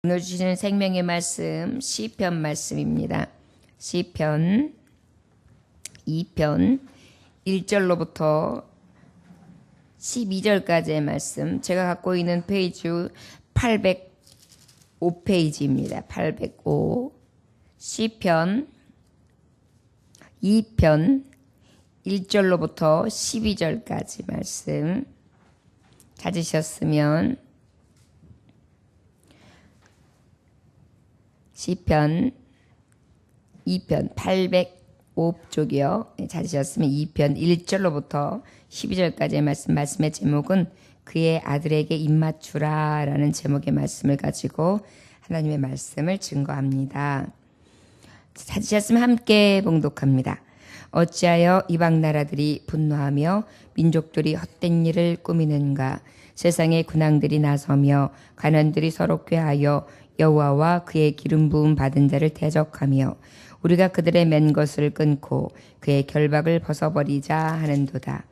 오늘 주시는 생명의 말씀 시편 말씀입니다. 시편 2편 1절로부터 12절까지의 말씀, 제가 갖고 있는 페이지 805페이지입니다. 805 시편 2편 1절로부터 12절까지 말씀 찾으셨으면 시편 2편 805쪽이요. 찾으셨으면 2편 1절로부터 12절까지의 말씀의 제목은 그의 아들에게 입맞추라 라는 제목의 말씀을 가지고 하나님의 말씀을 증거합니다. 찾으셨으면 함께 봉독합니다. 어찌하여 이방 나라들이 분노하며 민족들이 헛된 일을 꾸미는가. 세상의 군왕들이 나서며 관원들이 서로 꾀하여 여호와와 그의 기름 부음 받은 자를 대적하며 우리가 그들의 맨 것을 끊고 그의 결박을 벗어버리자 하는도다.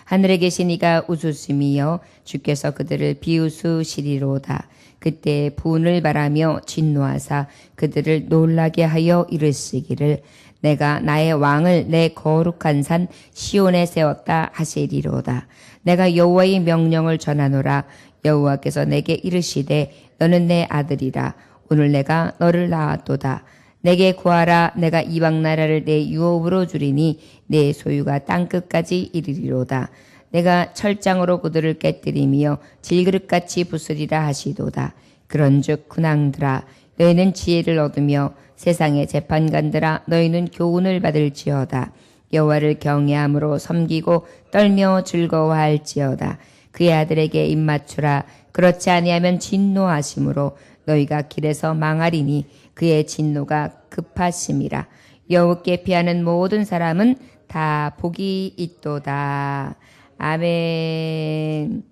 하늘에 계신 이가 웃으심이여 주께서 그들을 비웃으시리로다. 그때 분을 바라며 진노하사 그들을 놀라게 하여 이르시기를 내가 나의 왕을 내 거룩한 산 시온에 세웠다 하시리로다. 내가 여호와의 명령을 전하노라. 여호와께서 내게 이르시되 너는 내 아들이라. 오늘 내가 너를 낳았도다. 내게 구하라. 내가 이방 나라를 내 유업으로 주리니 내 소유가 땅끝까지 이르리로다. 내가 철장으로 그들을 깨뜨리며 질그릇같이 부수리라 하시도다. 그런즉 군왕들아 너희는 지혜를 얻으며 세상의 재판관들아 너희는 교훈을 받을지어다. 여호와를 경외함으로 섬기고 떨며 즐거워할지어다. 그의 아들에게 입맞추라. 그렇지 아니하면 진노하심으로 너희가 길에서 망하리니 그의 진노가 급하심이라. 여호와께 피하는 모든 사람은 다 복이 있도다. 아멘.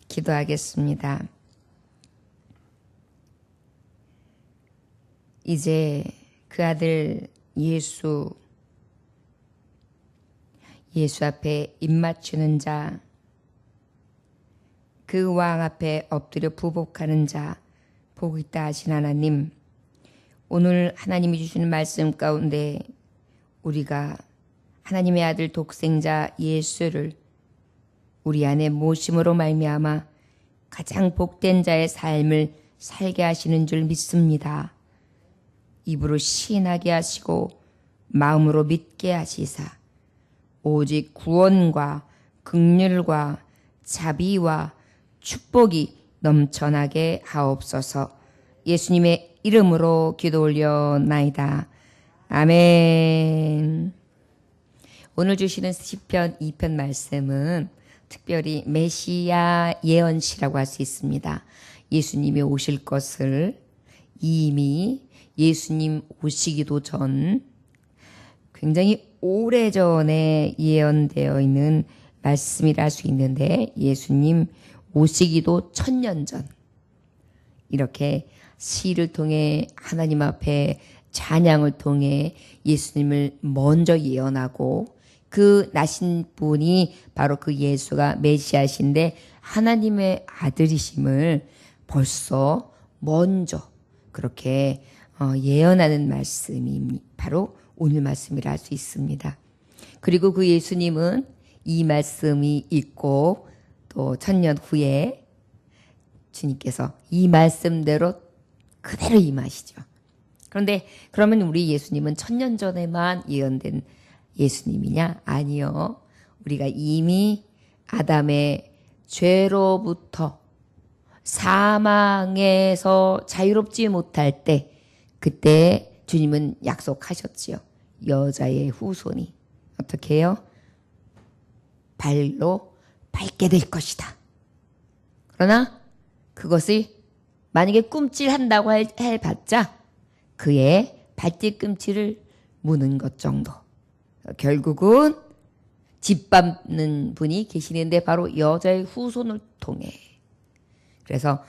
기도하겠습니다. 이제 그 아들 예수 앞에 입맞추는 자, 그 왕 앞에 엎드려 부복하는 자 복 있다 하신 하나님, 오늘 하나님이 주시는 말씀 가운데 우리가 하나님의 아들 독생자 예수를 우리 안에 모심으로 말미암아 가장 복된 자의 삶을 살게 하시는 줄 믿습니다. 입으로 시인하게 하시고 마음으로 믿게 하시사 오직 구원과 긍휼과 자비와 축복이 넘쳐나게 하옵소서. 예수님의 이름으로 기도 올려나이다. 아멘. 오늘 주시는 시편 2편 말씀은 특별히 메시아 예언시라고 할 수 있습니다. 예수님이 오실 것을 이미 예수님 오시기도 전 굉장히 오래전에 예언되어 있는 말씀이라 할 수 있는데, 예수님 오시기도 1000년 전 이렇게 시를 통해 하나님 앞에 찬양을 통해 예수님을 먼저 예언하고, 그 나신 분이 바로 그 예수가 메시아신데 하나님의 아들이심을 벌써 먼저 그렇게 예언하는 말씀이 바로 오늘 말씀이라 할 수 있습니다. 그리고 그 예수님은 이 말씀이 있고 또 1000년 후에 주님께서 이 말씀대로 그대로 임하시죠. 그런데 그러면 우리 예수님은 1000년 전에만 예언된 예수님이냐? 아니요. 우리가 이미 아담의 죄로부터 사망에서 자유롭지 못할 때, 그때 주님은 약속하셨지요. 여자의 후손이 어떻게 해요? 발로 밟게 될 것이다. 그러나 그것을 만약에 꿈찔한다고 해봤자 그의 발뒤꿈치를 무는 것 정도. 결국은 짓밟는 분이 계시는데 바로 여자의 후손을 통해. 그래서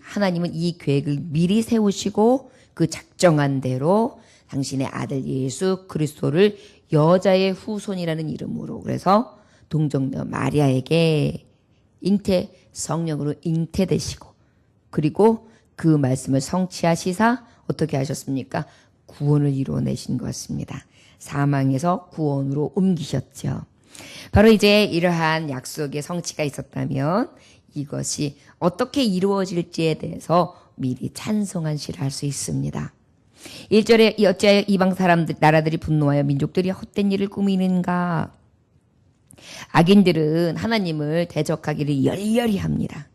하나님은 이 계획을 미리 세우시고 그 작정한 대로 당신의 아들 예수 그리스도를 여자의 후손이라는 이름으로, 그래서 동정녀 마리아에게 성령으로 잉태되시고, 그리고 그 말씀을 성취하시사 어떻게 하셨습니까? 구원을 이루어내신 것입니다. 사망에서 구원으로 옮기셨죠. 바로 이제 이러한 약속의 성취가 있었다면 이것이 어떻게 이루어질지에 대해서 미리 찬송한 시를 할 수 있습니다. 1절에 어찌하여 이방 사람들 나라들이 분노하여 민족들이 헛된 일을 꾸미는가. 악인들은 하나님을 대적하기를 열렬히 합니다.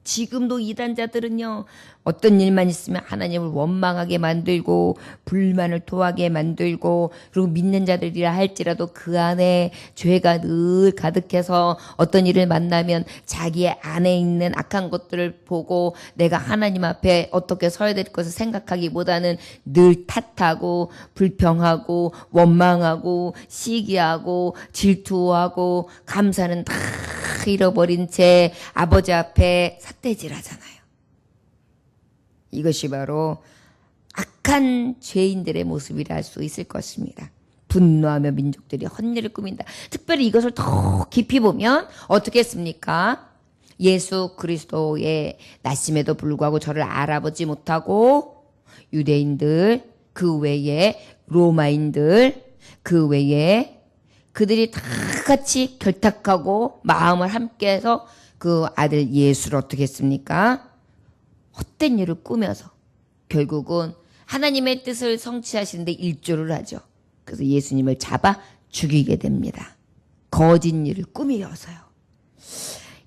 지금도 이단자들은요, 어떤 일만 있으면 하나님을 원망하게 만들고 불만을 토하게 만들고, 그리고 믿는 자들이라 할지라도 그 안에 죄가 늘 가득해서 어떤 일을 만나면 자기의 안에 있는 악한 것들을 보고 내가 하나님 앞에 어떻게 서야 될 것을 생각하기보다는 늘 탓하고 불평하고 원망하고 시기하고 질투하고 감사는 다 잃어버린 채 아버지 앞에 삿대질하잖아요. 이것이 바로 악한 죄인들의 모습이라 할 수 있을 것입니다. 분노하며 민족들이 헛일을 꾸민다. 특별히 이것을 더 깊이 보면 어떻게 했습니까? 예수 그리스도의 나심에도 불구하고 저를 알아보지 못하고 유대인들, 그 외에 로마인들, 그 외에 그들이 다 같이 결탁하고 마음을 함께해서 그 아들 예수를 어떻게 했습니까? 헛된 일을 꾸며서 결국은 하나님의 뜻을 성취하시는데 일조를 하죠. 그래서 예수님을 잡아 죽이게 됩니다. 거짓 일을 꾸미어서요.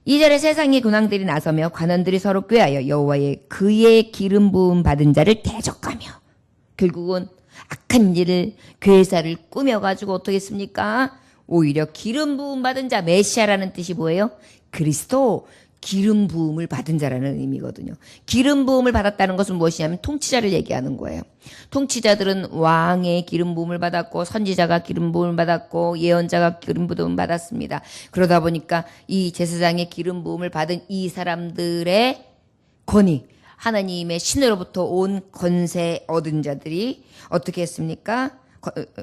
2절에 세상의 군왕들이 나서며 관원들이 서로 꾀하여 여호와의 그의 기름 부음 받은 자를 대적하며 결국은 악한 일을 괴사를 꾸며가지고 어떻게 했습니까? 오히려 기름 부음 받은 자, 메시아라는 뜻이 뭐예요? 그리스도, 기름 부음을 받은 자라는 의미거든요. 기름 부음을 받았다는 것은 무엇이냐면 통치자를 얘기하는 거예요. 통치자들은 왕의 기름 부음을 받았고 선지자가 기름 부음을 받았고 예언자가 기름 부음을 받았습니다. 그러다 보니까 이 제사장의 기름 부음을 받은 이 사람들의 권위, 하나님의 신으로부터 온 권세 얻은 자들이 어떻게 했습니까?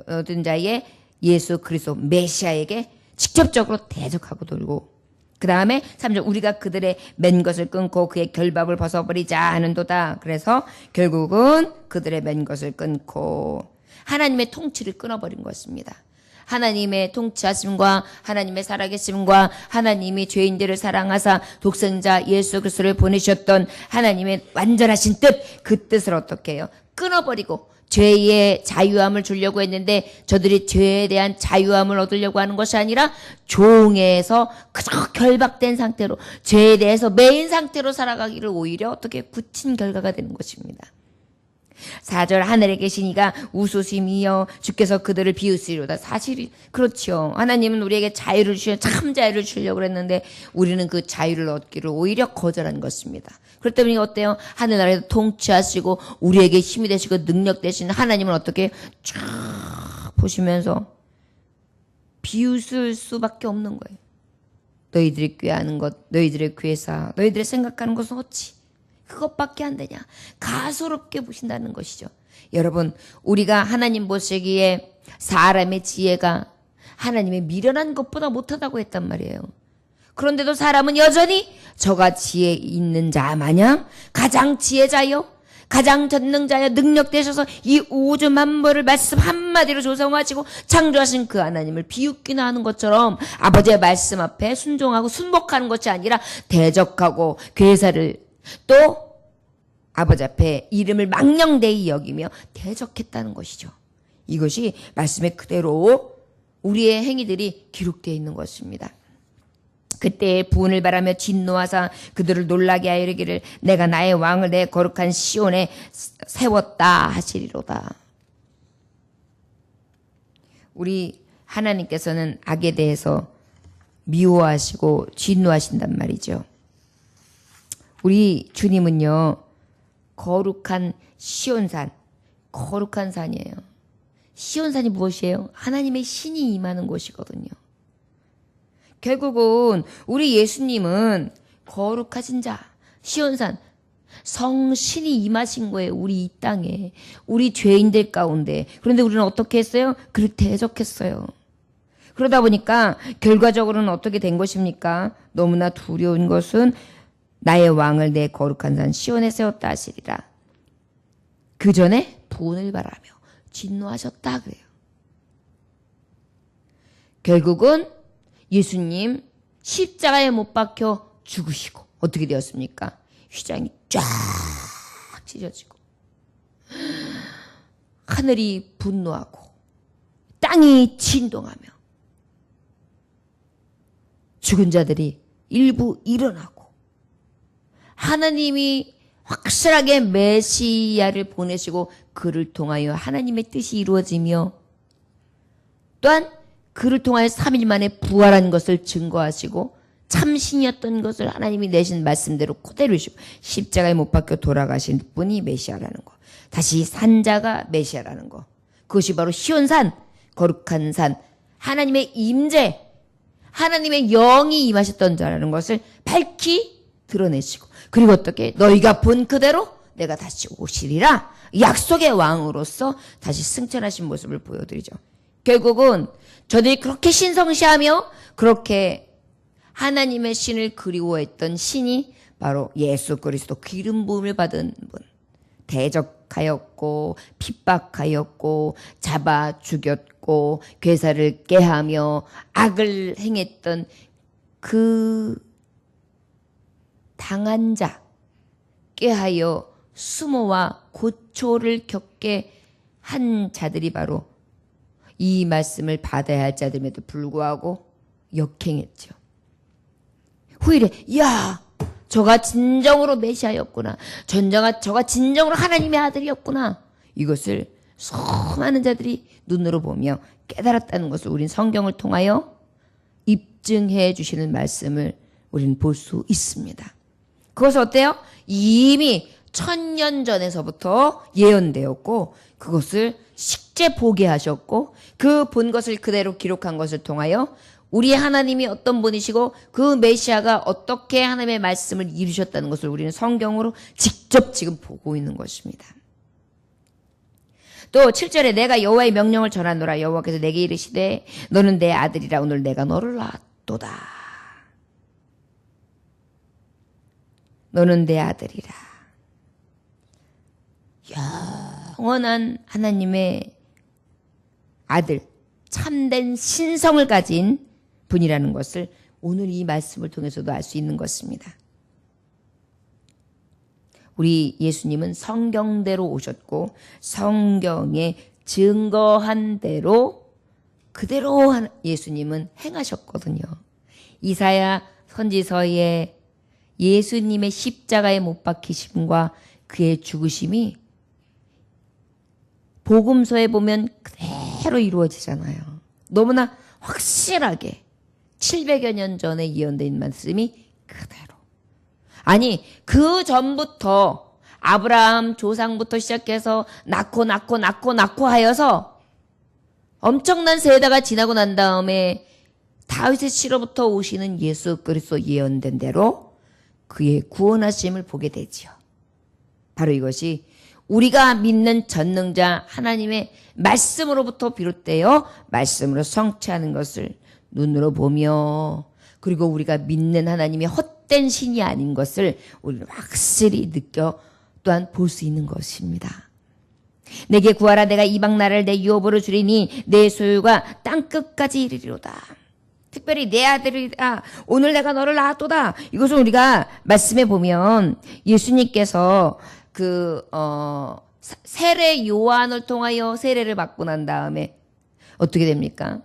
얻은 자의 예수 그리스도 메시아에게 직접적으로 대적하고 돌고, 그 다음에 3절 우리가 그들의 맨 것을 끊고 그의 결박을 벗어버리자 하는도다. 그래서 결국은 그들의 맨 것을 끊고 하나님의 통치를 끊어버린 것입니다. 하나님의 통치하심과 하나님의 살아계심과 하나님이 죄인들을 사랑하사 독생자 예수 그리스도를 보내셨던 하나님의 완전하신 뜻, 그 뜻을 어떻게 해요? 끊어버리고 죄의 자유함을 주려고 했는데 저들이 죄에 대한 자유함을 얻으려고 하는 것이 아니라 종에서 그저 결박된 상태로 죄에 대해서 매인 상태로 살아가기를 오히려 어떻게 굳힌 결과가 되는 것입니다. 4절 하늘에 계신 이가 우수심이여 주께서 그들을 비우시리로다. 사실이 그렇죠. 하나님은 우리에게 자유를 주셔 참 자유를 주려고 했는데 우리는 그 자유를 얻기를 오히려 거절한 것입니다. 그렇기 때문에 어때요? 하늘나라에서 통치하시고 우리에게 힘이 되시고 능력 되시는 하나님은 어떻게 쫙 보시면서 비웃을 수밖에 없는 거예요. 너희들이 꾀하는 것, 너희들의 괴사, 너희들이 생각하는 것은 어찌 그것밖에 안 되냐. 가소롭게 보신다는 것이죠. 여러분, 우리가 하나님 보시기에 사람의 지혜가 하나님의 미련한 것보다 못하다고 했단 말이에요. 그런데도 사람은 여전히 저가 지혜 있는 자 마냥 가장 지혜자요, 가장 전능자여 능력 되셔서 이 우주 만물을 말씀 한마디로 조성하시고 창조하신 그 하나님을 비웃기나 하는 것처럼 아버지의 말씀 앞에 순종하고 순복하는 것이 아니라 대적하고 괴사를 또 아버지 앞에 이름을 망령되이 여기며 대적했다는 것이죠. 이것이 말씀에 그대로 우리의 행위들이 기록되어 있는 것입니다. 그때 부은을 바라며 진노하사 그들을 놀라게 하여 이르기를 내가 나의 왕을 내 거룩한 시온에 세웠다 하시리로다. 우리 하나님께서는 악에 대해서 미워하시고 진노하신단 말이죠. 우리 주님은요, 거룩한 시온산, 거룩한 산이에요. 시온산이 무엇이에요? 하나님의 신이 임하는 곳이거든요. 결국은 우리 예수님은 거룩하신 자, 시온산, 성신이 임하신 거예요. 우리 이 땅에, 우리 죄인들 가운데. 그런데 우리는 어떻게 했어요? 그를 대적했어요. 그러다 보니까 결과적으로는 어떻게 된 것입니까? 너무나 두려운 것은 나의 왕을 내 거룩한 산 시온에 세웠다 하시리라. 그 전에 분을 바라며 진노하셨다 그래요. 결국은 예수님 십자가에 못 박혀 죽으시고 어떻게 되었습니까? 휘장이 쫙 찢어지고 하늘이 분노하고 땅이 진동하며 죽은 자들이 일부 일어나고 하나님이 확실하게 메시아를 보내시고 그를 통하여 하나님의 뜻이 이루어지며 또한 그를 통하여 3일 만에 부활한 것을 증거하시고 참신이었던 것을 하나님이 내신 말씀대로 그대로 이루시고 십자가에 못 박혀 돌아가신 분이 메시아라는 거. 다시 산자가 메시아라는 거. 그것이 바로 시온산, 거룩한 산, 하나님의 임재, 하나님의 영이 임하셨던 자라는 것을 밝히 드러내시고 그리고 어떻게 너희가 본 그대로 내가 다시 오시리라 약속의 왕으로서 다시 승천하신 모습을 보여드리죠. 결국은 저들이 그렇게 신성시하며 그렇게 하나님의 신을 그리워했던 신이 바로 예수 그리스도 기름 부음을 받은 분. 대적하였고 핍박하였고 잡아 죽였고 괴사를 깨하며 악을 행했던 그 당한 자 깨하여 수모와 고초를 겪게 한 자들이 바로 이 말씀을 받아야 할 자들임에도 불구하고 역행했죠. 후일에 야 저가 진정으로 메시아였구나. 저가 진정으로 하나님의 아들이었구나. 이것을 수많은 자들이 눈으로 보며 깨달았다는 것을 우린 성경을 통하여 입증해 주시는 말씀을 우리는 볼 수 있습니다. 그것은 어때요? 이미 1000년 전에서부터 예언되었고 그것을 식재 보게 하셨고 그 본 것을 그대로 기록한 것을 통하여 우리 하나님이 어떤 분이시고 그 메시아가 어떻게 하나님의 말씀을 이루셨다는 것을 우리는 성경으로 직접 지금 보고 있는 것입니다. 또 7절에 내가 여호와의 명령을 전하노라. 여호와께서 내게 이르시되 너는 내 아들이라 오늘 내가 너를 낳았도다. 너는 내 아들이라. 영원한 하나님의 아들, 참된 신성을 가진 분이라는 것을 오늘 이 말씀을 통해서도 알 수 있는 것입니다. 우리 예수님은 성경대로 오셨고 성경에 증거한 대로 그대로 예수님은 행하셨거든요. 이사야 선지서에 예수님의 십자가에 못 박히심과 그의 죽으심이 복음서에 보면 그대로 이루어지잖아요. 너무나 확실하게 700여 년 전에 예언된 말씀이 그대로. 아니 그 전부터 아브라함 조상부터 시작해서 낳고 하여서 엄청난 세대가 지나고 난 다음에 다윗의 씨로부터 오시는 예수 그리스도 예언된 대로 그의 구원하심을 보게 되지요. 바로 이것이 우리가 믿는 전능자 하나님의 말씀으로부터 비롯되어 말씀으로 성취하는 것을 눈으로 보며 그리고 우리가 믿는 하나님이 헛된 신이 아닌 것을 우리는 확실히 느껴 또한 볼 수 있는 것입니다. 내게 구하라. 내가 이방 나라를 내 유업으로 주리니 내 소유가 땅끝까지 이르리로다. 특별히 내 아들이다. 오늘 내가 너를 낳았도다. 이것은 우리가 말씀해 보면 예수님께서 세례 요한을 통하여 세례를 받고 난 다음에 어떻게 됩니까?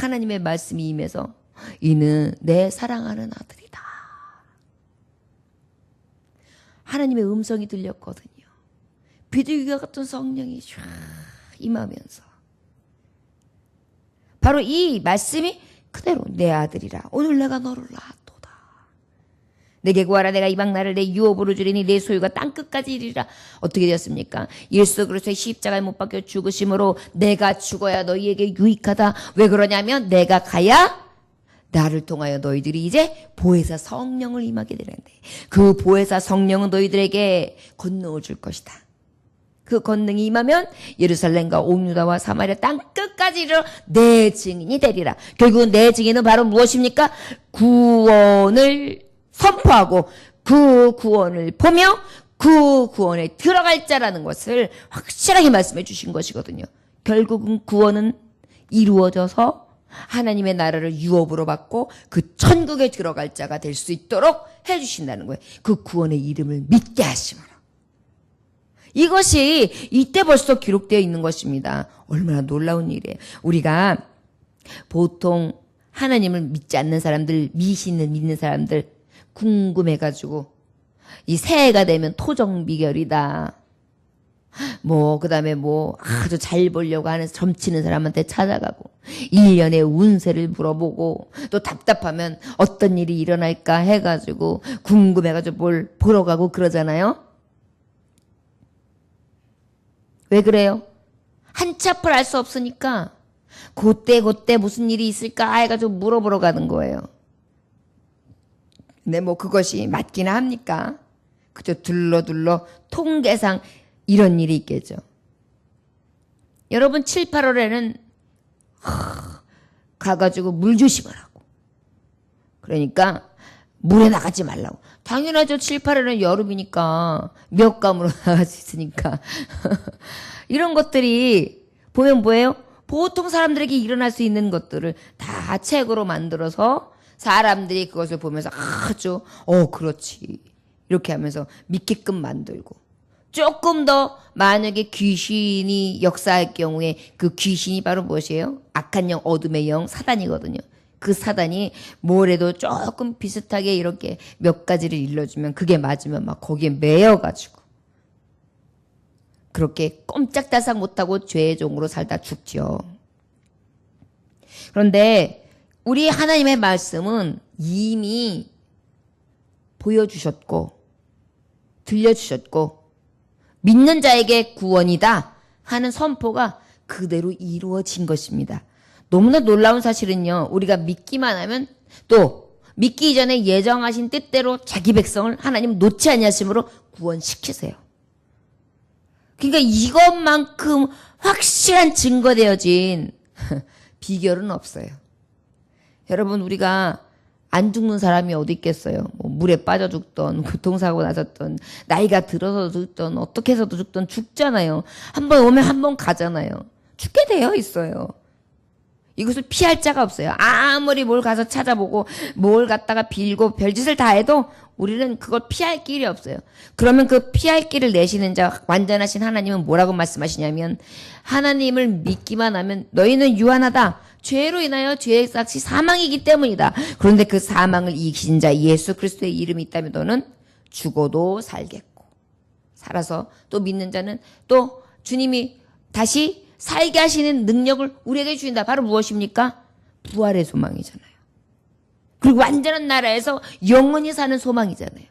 하나님의 말씀이 임해서 이는 내 사랑하는 아들이다. 하나님의 음성이 들렸거든요. 비둘기와 같은 성령이 쫙 임하면서 바로 이 말씀이 그대로 내 아들이라 오늘 내가 너를 낳았도다. 내게 구하라. 내가 이방 나라를 내 유업으로 주리니 내 소유가 땅끝까지 이르리라. 어떻게 되었습니까? 예수 그리스도의 십자가에 못 박혀 죽으심으로 내가 죽어야 너희에게 유익하다. 왜 그러냐면 내가 가야 나를 통하여 너희들이 이제 보혜사 성령을 임하게 되는데 그 보혜사 성령은 너희들에게 권능을 줄 것이다. 그 권능이 임하면 예루살렘과 온 유다와 사마리아 땅끝까지 이르러 내 증인이 되리라. 결국은 내 증인은 바로 무엇입니까? 구원을 선포하고 그 구원을 보며 그 구원에 들어갈 자라는 것을 확실하게 말씀해 주신 것이거든요. 결국은 구원은 이루어져서 하나님의 나라를 유업으로 받고 그 천국에 들어갈 자가 될 수 있도록 해주신다는 거예요. 그 구원의 이름을 믿게 하심으로. 이것이 이때 벌써 기록되어 있는 것입니다. 얼마나 놀라운 일이에요. 우리가 보통 하나님을 믿지 않는 사람들, 미신을 믿는 사람들 궁금해가지고 이 새해가 되면 토정 비결이다. 그 다음에 아주 잘 보려고 하는 점치는 사람한테 찾아가고 1년의 운세를 물어보고 또 답답하면 어떤 일이 일어날까 해가지고 궁금해가지고 뭘 보러 가고 그러잖아요. 왜 그래요? 한치 앞을 알 수 없으니까 그때 무슨 일이 있을까 해가지고 물어보러 가는 거예요. 근데 그것이 맞기는 합니까? 그저 둘러 통계상 이런 일이 있겠죠. 여러분 7, 8월에는 가가지고 물 조심을 하고 그러니까 물에 나가지 말라고. 당연하죠. 7, 8월은 여름이니까 몇감으로 나갈 수 있으니까 이런 것들이 보면 뭐예요? 보통 사람들에게 일어날 수 있는 것들을 다 책으로 만들어서 사람들이 그것을 보면서 아주 그렇지 이렇게 하면서 믿게끔 만들고 조금 더 만약에 귀신이 역사할 경우에 그 귀신이 바로 무엇이에요? 악한 영, 어둠의 영, 사단이거든요. 그 사단이 뭐래도 조금 비슷하게 이렇게 몇 가지를 일러주면 그게 맞으면 막 거기에 매여가지고 그렇게 꼼짝달싹 못하고 죄의 종으로 살다 죽죠. 그런데 우리 하나님의 말씀은 이미 보여주셨고 들려주셨고 믿는 자에게 구원이다 하는 선포가 그대로 이루어진 것입니다. 너무나 놀라운 사실은요. 우리가 믿기만 하면 또 믿기 이전에 예정하신 뜻대로 자기 백성을 하나님 놓지 아니하심으로 구원시키세요. 그러니까 이것만큼 확실한 증거되어진 비결은 없어요. 여러분 우리가 안 죽는 사람이 어디 있겠어요. 물에 빠져 죽던 교통사고 나섰던 나이가 들어서 죽던 어떻게 해서도 죽던 죽잖아요. 한 번 오면 한 번 가잖아요. 죽게 되어 있어요. 이것을 피할 자가 없어요. 아무리 뭘 가서 찾아보고 뭘 갖다가 빌고 별짓을 다 해도 우리는 그걸 피할 길이 없어요. 그러면 그 피할 길을 내시는 자 완전하신 하나님은 뭐라고 말씀하시냐면 하나님을 믿기만 하면 너희는 유한하다. 죄로 인하여 죄의 삭시 사망이기 때문이다. 그런데 그 사망을 이기신 자 예수 그리스도의 이름이 있다면 너는 죽어도 살겠고 살아서 또 믿는 자는 또 주님이 다시 살게 하시는 능력을 우리에게 주신다. 바로 무엇입니까? 부활의 소망이잖아요. 그리고 완전한 나라에서 영원히 사는 소망이잖아요.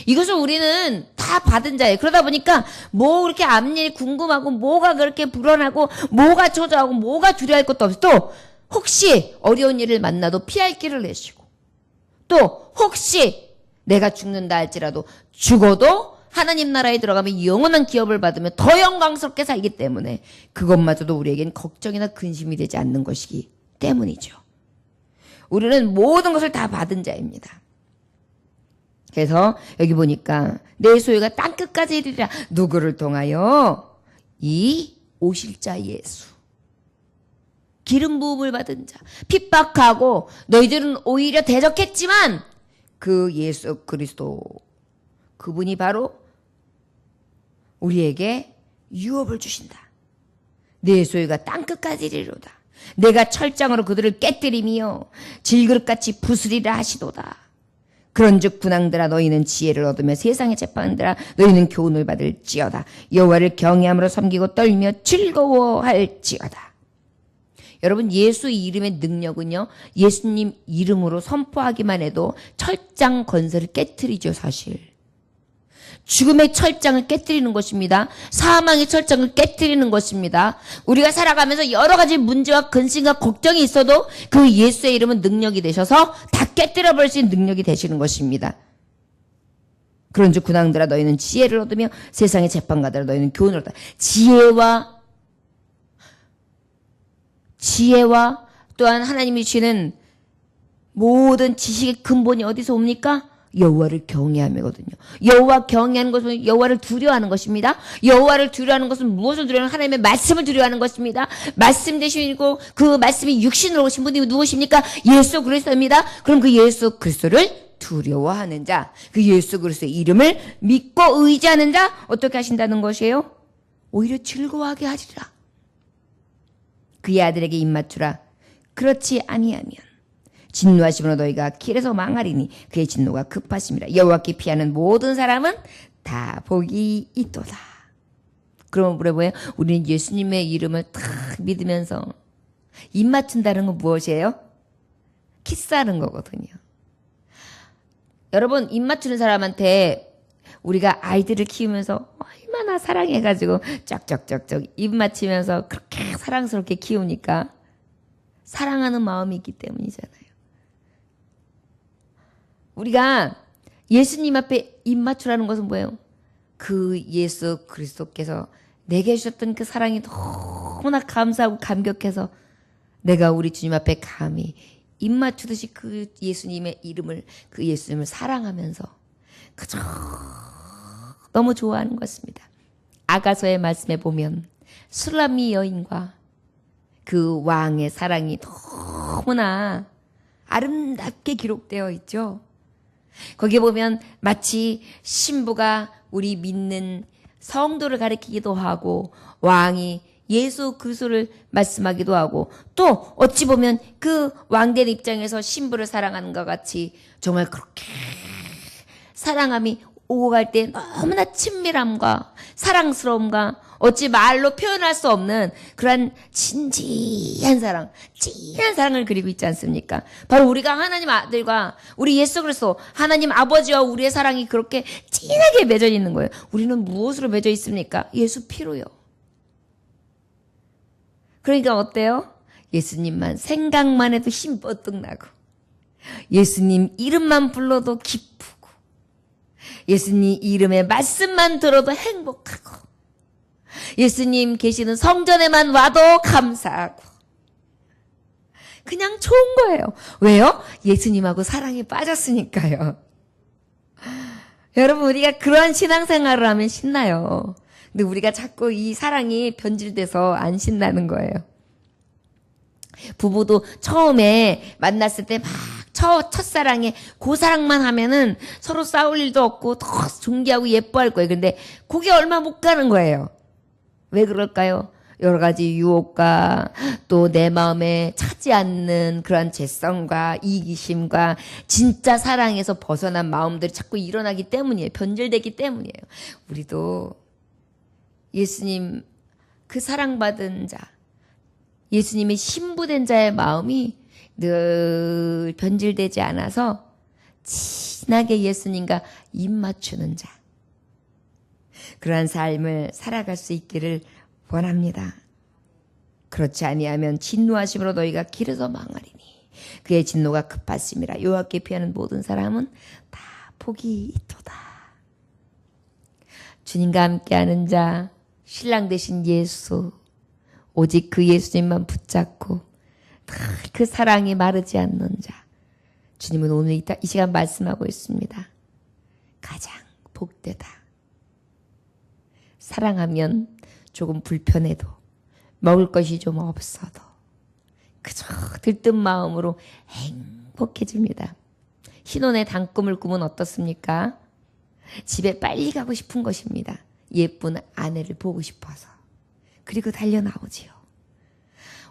이것을 우리는 다 받은 자예요. 그러다 보니까 그렇게 앞일이 궁금하고 뭐가 그렇게 불안하고 뭐가 초조하고 뭐가 두려워할 것도 없어. 또 혹시 어려운 일을 만나도 피할 길을 내시고 또 혹시 내가 죽는다 할지라도 죽어도 하나님 나라에 들어가면 영원한 기업을 받으면 더 영광스럽게 살기 때문에 그것마저도 우리에겐 걱정이나 근심이 되지 않는 것이기 때문이죠. 우리는 모든 것을 다 받은 자입니다. 그래서 여기 보니까 내 소유가 땅끝까지 이르리라. 누구를 통하여? 이 오실 자 예수. 기름 부음을 받은 자. 핍박하고 너희들은 오히려 대적했지만 그 예수 그리스도 그분이 바로 우리에게 유업을 주신다. 내 소유가 땅끝까지 이르리로다. 내가 철장으로 그들을 깨뜨리며 질그릇같이 부수리라 하시도다. 그런즉 군왕들아 너희는 지혜를 얻으며 세상의 재판들아 너희는 교훈을 받을지어다. 여호와를 경외함으로 섬기고 떨며 즐거워할지어다. 여러분 예수 이름의 능력은요. 예수님 이름으로 선포하기만 해도 철장 건설을 깨뜨리죠. 사실. 죽음의 철장을 깨뜨리는 것입니다. 사망의 철장을 깨뜨리는 것입니다. 우리가 살아가면서 여러 가지 문제와 근심과 걱정이 있어도 그 예수의 이름은 능력이 되셔서 다 깨뜨려버릴 수 있는 능력이 되시는 것입니다. 그런즉 군왕들아 너희는 지혜를 얻으며 세상의 재판가들아 너희는 교훈을 얻다. 지혜와 또한 하나님이 주시는 모든 지식의 근본이 어디서 옵니까? 여호와를 경외함이거든요. 여호와 경외하는 것은 여호와를 두려워하는 것입니다. 여호와를 두려워하는 것은 무엇을 두려워하는 하나님의 말씀을 두려워하는 것입니다. 말씀 되시고 그 말씀이 육신으로 오신 분이 누구십니까? 예수 그리스도입니다. 그럼 그 예수 그리스도를 두려워하는 자, 그 예수 그리스도의 이름을 믿고 의지하는 자 어떻게 하신다는 것이에요? 오히려 즐거워하게 하시라. 그의 아들에게 입맞추라. 그렇지 아니하면 진노하심으로 너희가 길에서 망하리니 그의 진노가 급하심이라. 여호와께 피하는 모든 사람은 다 복이 있도다. 그러면 뭐예요? 우리는 예수님의 이름을 탁 믿으면서 입 맞춘다는 건 무엇이에요? 키스하는 거거든요. 여러분, 입 맞추는 사람한테 우리가 아이들을 키우면서 얼마나 사랑해가지고 쩍쩍쩍쩍 입 맞추면서 그렇게 사랑스럽게 키우니까 사랑하는 마음이 있기 때문이잖아요. 우리가 예수님 앞에 입 맞추라는 것은 뭐예요? 그 예수 그리스도께서 내게 주셨던 그 사랑이 너무나 감사하고 감격해서 내가 우리 주님 앞에 감히 입 맞추듯이 그 예수님의 이름을, 그 예수님을 사랑하면서 그저 너무 좋아하는 것입니다. 아가서의 말씀에 보면 술람미 여인과 그 왕의 사랑이 너무나 아름답게 기록되어 있죠. 거기에 보면 마치 신부가 우리 믿는 성도를 가리키기도 하고 왕이 예수 그리스도를 말씀하기도 하고 또 어찌 보면 그 왕된 입장에서 신부를 사랑하는 것 같이 정말 그렇게 사랑함이 오고 갈 때 너무나 친밀함과 사랑스러움과 어찌 말로 표현할 수 없는 그런 진지한 사랑, 진한 사랑을 그리고 있지 않습니까? 바로 우리가 하나님 아들과 우리 예수 그리스도 하나님 아버지와 우리의 사랑이 그렇게 진하게 맺어 있는 거예요. 우리는 무엇으로 맺어 있습니까? 예수 피로요. 그러니까 어때요? 예수님만 생각만 해도 힘 뻗뜩 나고 예수님 이름만 불러도 기쁘고 예수님 이름의 말씀만 들어도 행복하고 예수님 계시는 성전에만 와도 감사하고 그냥 좋은 거예요. 왜요? 예수님하고 사랑에 빠졌으니까요. 여러분, 우리가 그러한 신앙생활을 하면 신나요. 근데 우리가 자꾸 이 사랑이 변질돼서 안 신나는 거예요. 부부도 처음에 만났을 때 막 첫사랑에 그 사랑만 하면은 서로 싸울 일도 없고 더 존귀하고 예뻐할 거예요. 근데 그게 얼마 못 가는 거예요. 왜 그럴까요? 여러 가지 유혹과 또 내 마음에 차지 않는 그런 재성과 이기심과 진짜 사랑에서 벗어난 마음들이 자꾸 일어나기 때문이에요. 변질되기 때문이에요. 우리도 예수님 그 사랑받은 자, 예수님의 신부된 자의 마음이 늘 변질되지 않아서 진하게 예수님과 입 맞추는 자, 그러한 삶을 살아갈 수 있기를 원합니다. 그렇지 아니하면 진노하심으로 너희가 길에서 망하리니 그의 진노가 급하심이라. 여호와께 피하는 모든 사람은 다 복이 있도다. 주님과 함께하는 자, 신랑 되신 예수, 오직 그 예수님만 붙잡고 그 사랑이 마르지 않는 자, 주님은 오늘 이 시간 말씀하고 있습니다. 가장 복되다. 사랑하면 조금 불편해도 먹을 것이 좀 없어도 그저 들뜬 마음으로 행복해집니다. 신혼의 단꿈을 꾸면 어떻습니까? 집에 빨리 가고 싶은 것입니다. 예쁜 아내를 보고 싶어서. 그리고 달려나오지요.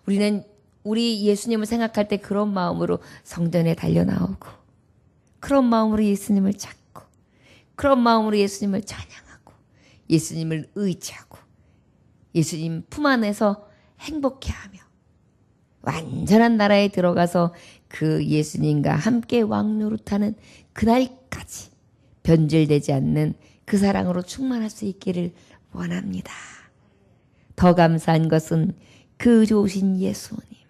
우리는 우리 예수님을 생각할 때 그런 마음으로 성전에 달려나오고 그런 마음으로 예수님을 찾고 그런 마음으로 예수님을 찬양하고 예수님을 의지하고 예수님 품 안에서 행복해하며 완전한 나라에 들어가서 그 예수님과 함께 왕노릇하는 그날까지 변질되지 않는 그 사랑으로 충만할 수 있기를 원합니다. 더 감사한 것은 그 좋으신 예수님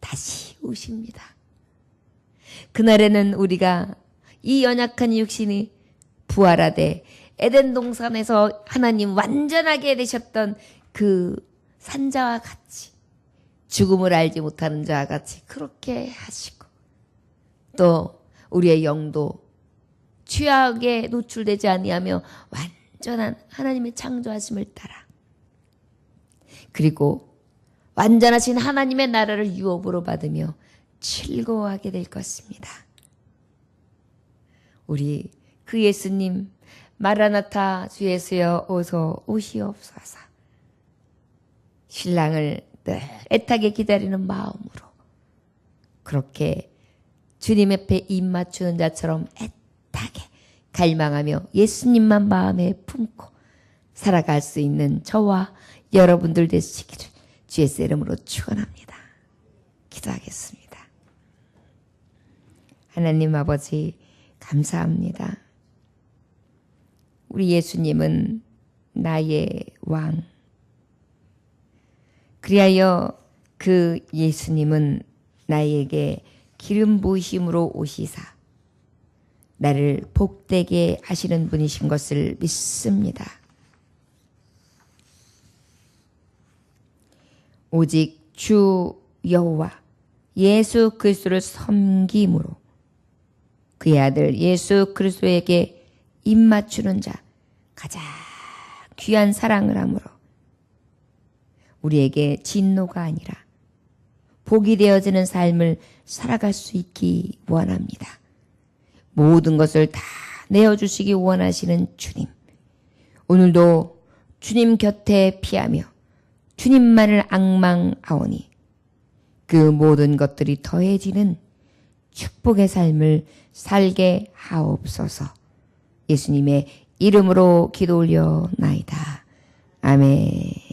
다시 오십니다. 그날에는 우리가 이 연약한 육신이 부활하되 에덴 동산에서 하나님 완전하게 되셨던 그 산자와 같이 죽음을 알지 못하는 자와 같이 그렇게 하시고 또 우리의 영도 죄악에 노출되지 아니하며 완전한 하나님의 창조하심을 따라 그리고 완전하신 하나님의 나라를 유업으로 받으며 즐거워하게 될 것입니다. 우리 그 예수님 마라나타 주 예수여 어서 오시옵소서. 신랑을 늘 애타게 기다리는 마음으로 그렇게 주님 앞에 입 맞추는 자처럼 애타게 갈망하며 예수님만 마음에 품고 살아갈 수 있는 저와 여러분들 되시기를 주 예수의 이름으로 축원합니다. 기도하겠습니다. 하나님 아버지 감사합니다. 우리 예수님은 나의 왕. 그리하여 그 예수님은 나에게 기름 부으심으로 오시사 나를 복되게 하시는 분이신 것을 믿습니다. 오직 주 여호와 예수 그리스도를 섬김으로 그의 아들 예수 그리스도에게 입 맞추는 자 가장 귀한 사랑을 함으로 우리에게 진노가 아니라 복이 되어지는 삶을 살아갈 수 있기 원합니다. 모든 것을 다 내어주시기 원하시는 주님. 오늘도 주님 곁에 피하며 주님만을 앙망하오니 그 모든 것들이 더해지는 축복의 삶을 살게 하옵소서. 예수님의 이름으로 기도 올려나이다. 아멘.